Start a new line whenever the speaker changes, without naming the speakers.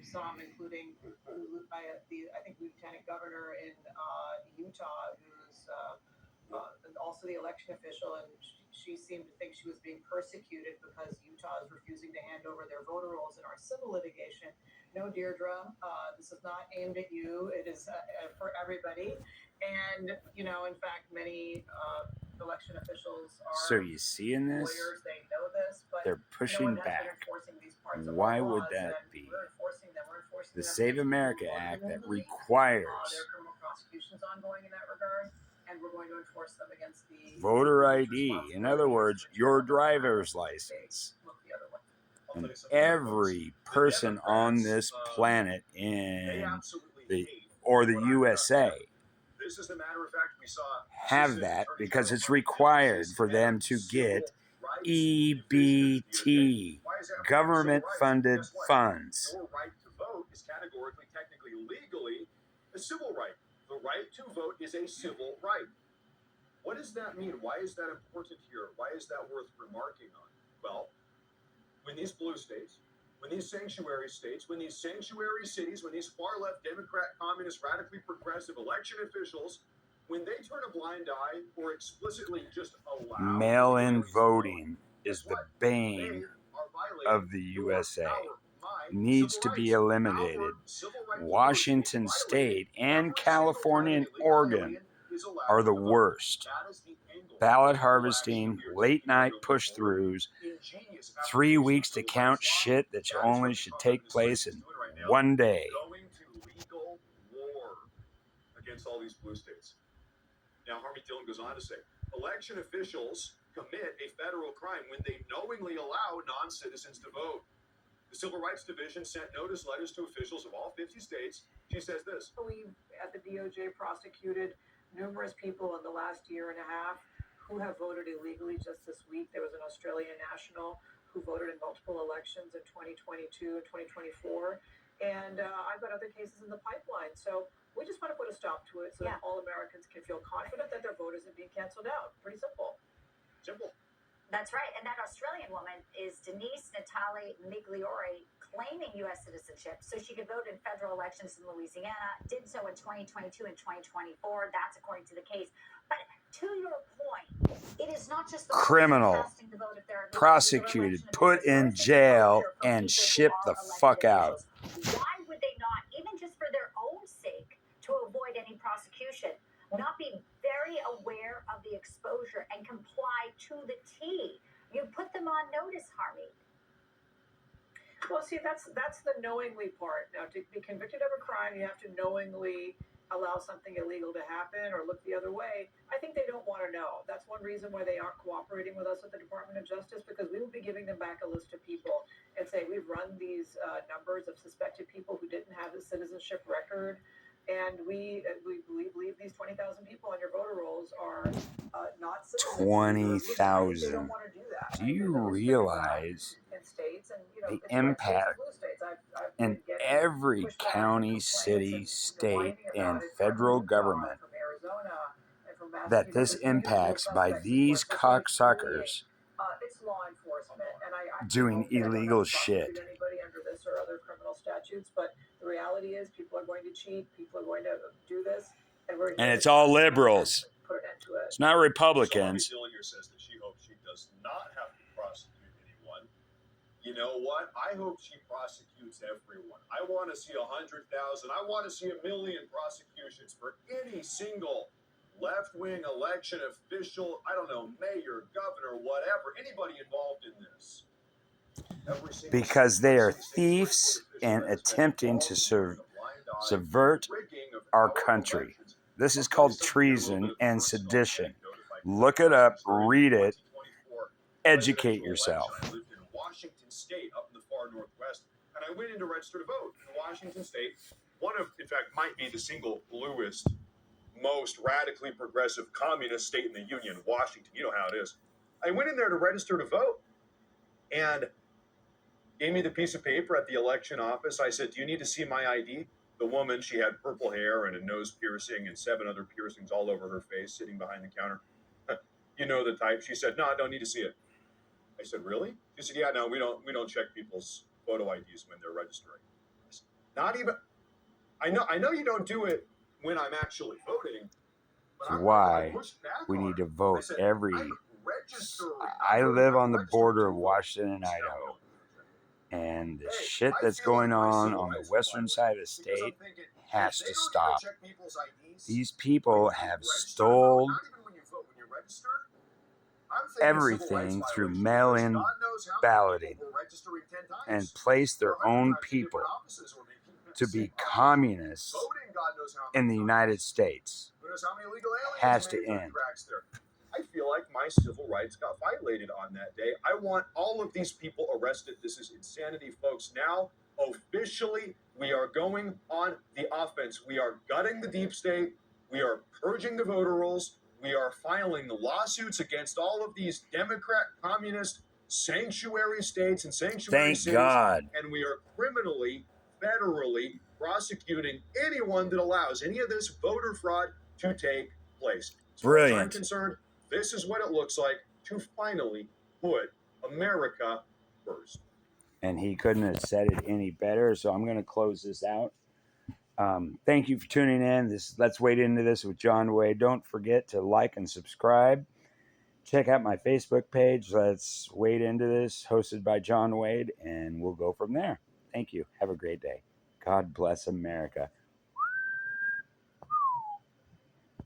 some, including I think Lieutenant Governor in Utah, who's also the election official, and she seemed to think she was being persecuted because Utah is refusing to hand over their voter rolls in our civil litigation. No, Deirdre, this is not aimed at you. It is for everybody. And, in fact, many election officials are
So you see in this,
lawyers. They know this, but
they're pushing
no one has
back.
been enforcing these parts of
Why
our
would
laws,
that
and
be?
we're enforcing them.
The
Them
Save America Act that requires
there are criminal prosecutions ongoing in that regard, and we're going to enforce them against the
voter ID. In other words, your driver's license. And every person on this planet in the USA have that because it's required for them to get EBT, government-funded funds.
Your right to vote is categorically, technically, legally a civil right. The right to vote is a civil right. What does that mean? Why is that important here? Why is that worth remarking on? Well, when these blue states, when these sanctuary states, when these sanctuary cities, when these far-left Democrat, communist, radically progressive election officials, when they turn a blind eye or explicitly just allow
mail-in voting is the bane of the USA. Needs to be eliminated. Washington State and California and Oregon are the worst. Ballot harvesting, late night push-throughs, 3 weeks to count shit that only should take place in one day.
Going to legal war against all these blue states. Now, Harvey Dillon goes on to say, election officials commit a federal crime when they knowingly allow non-citizens to vote. The Civil Rights Division sent notice letters to officials of all 50 states. She says this.
We at the DOJ prosecuted numerous people in the last year and a half who have voted illegally. Just this week, there was an Australian national who voted in multiple elections in 2022 and 2024. And I've got other cases in the pipeline. So we just want to put a stop to it so that all Americans can feel confident that their vote isn't being canceled out. Pretty simple.
Simple.
That's right. And that Australian woman is Denise Natali Migliore, claiming U.S. citizenship so she could vote in federal elections in Louisiana, did so in 2022 and 2024. That's according to the case. But to your point, it is not just the
criminal, prosecuted, put in jail, and shipped the fuck out.
Why would they not, even just for their own sake, to avoid any prosecution, not be very aware of the exposure and comply to the T? You put them on notice, Harvey.
Well, see, that's the knowingly part. Now, to be convicted of a crime, you have to knowingly allow something illegal to happen or look the other way. I think they don't want to know. That's one reason why they aren't cooperating with us at the Department of Justice, because we will be giving them back a list of people and say, we've run these numbers of suspected people who didn't have a citizenship record. And we believe these 20,000 people on your voter rolls are not citizens.
20,000.
They don't want to do that.
Do you realize the impact in every county, city, state, and federal government that this impacts by these cocksuckers doing illegal shit?
But the reality is people are going to cheat, people are going to do this,
and it's all liberals. It's not Republicans.
So Dillon says that she hopes she does not have to prosecute anyone. You know what? I hope she prosecutes everyone. I want to see 100,000. I want to see 1 million prosecutions for any single left-wing election official, I don't know, mayor, governor, whatever, anybody involved in this.
Because they are thieves and attempting to subvert our country. This is called treason and sedition. Look it up, read it, educate yourself.
I lived in Washington State, up in the far northwest, and I went in to register to vote in Washington State. One of, in fact, might be the single bluest, most radically progressive communist state in the Union, Washington. You know how it is. I went in there to register to vote, and gave me the piece of paper at the election office. I said, do you need to see my ID? The woman, she had purple hair and a nose piercing and 7 other piercings all over her face, sitting behind the counter. You know the type. She said, no, I don't need to see it. I said, really? She said, yeah, no, we don't check people's photo IDs when they're registering. I said, Not even. I know you don't do it when I'm actually voting. But
It's
I
why
pushed back
we
on
need to
it. I
vote
said,
every.
I'm registered.
I
I'm
live on the
registered
border
to
of
vote.
Washington and
No,
Idaho,
no.
and the
Hey,
shit
I
that's
feel
going
like my
on
civil
the
rights
western
are
side of the
violated because I'm
state
thinking,
has
they
to
don't
stop.
even check people's IDs.
These people
When you
have
register to vote,
stole
not even when you vote, when you register, I'm thinking civil rights
everything through
violation
mail-in
because God knows how many
balloting
people were registering 10
and
times
place
or
their
100
own
times in
people
different offices or maybe even
to
the
be
same office.
communists
Voting, God knows how
in
many
the
times.
United States.
Who knows how many illegal aliens
Has
made
to
it through the
end.
cracks there. I feel like my civil rights got violated on that day. I want all of these people arrested. This is insanity, folks. Now, officially, we are going on the offense. We are gutting the deep state. We are purging the voter rolls. We are filing the lawsuits against all of these Democrat, communist, sanctuary states and sanctuary
Thank
cities.
God.
And we are criminally, federally prosecuting anyone that allows any of this voter fraud to take place. As far as I'm
Brilliant.
concerned, this is what it looks like to finally put America first.
And he couldn't have said it any better. So I'm going to close this out. Thank you for tuning in. Let's wade into this with John Wade. Don't forget to like and subscribe. Check out my Facebook page. Let's wade into this, hosted by John Wade, and we'll go from there. Thank you. Have a great day. God bless America.